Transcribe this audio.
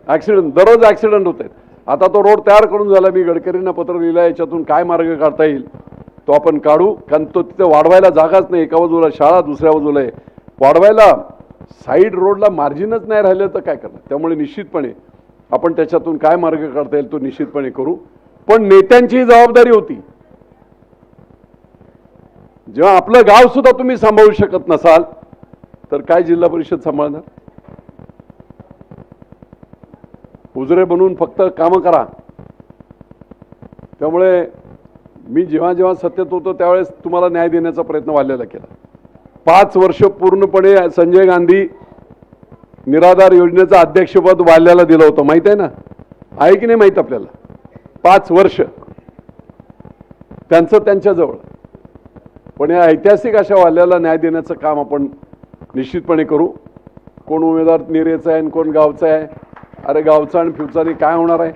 Accident, दररोज accident होत आहेत. आता तो रोड तयार करून झाला, मी गडकरींना पत्र लिहिलं, याच्यातून काय मार्ग काढता येईल तो आपण काढू. कारण तो तिथे वाढवायला जागाच नाही, एका बाजूला शाळा दुसऱ्या बाजूला आहे, वाढवायला साईड रोडला मार्जिनच नाही राहिलं तर काय करणार. त्यामुळे निश्चितपणे आपण त्याच्यातून काय मार्ग काढता येईल तो निश्चितपणे करू. पण नेत्यांची जबाबदारी होती, जेव्हा आपलं गाव सुद्धा तुम्ही सांभाळू शकत नसाल तर काय जिल्हा परिषद सांभाळणार. उजरे बनून फक्त कामं करा. त्यामुळे मी जेव्हा जेव्हा सत्तेत होतो त्यावेळेस तुम्हाला न्याय देण्याचा प्रयत्न वाल्याला केला. 5 वर्ष पूर्णपणे संजय गांधी निराधार योजनेचं अध्यक्षपद वाल्याला दिलं होतं, माहित आहे ना, आहे की नाही माहित आपल्याला. 5 वर्ष त्यांचं त्यांच्याजवळ. पण या ऐतिहासिक अशा वाल्याला न्याय देण्याचं काम आपण निश्चितपणे करू. कोण उमेदवार निरेचा आहे आणि कोण गावचा आहे. अरे गावचा आणि फ्युचारी काय होणार आहे.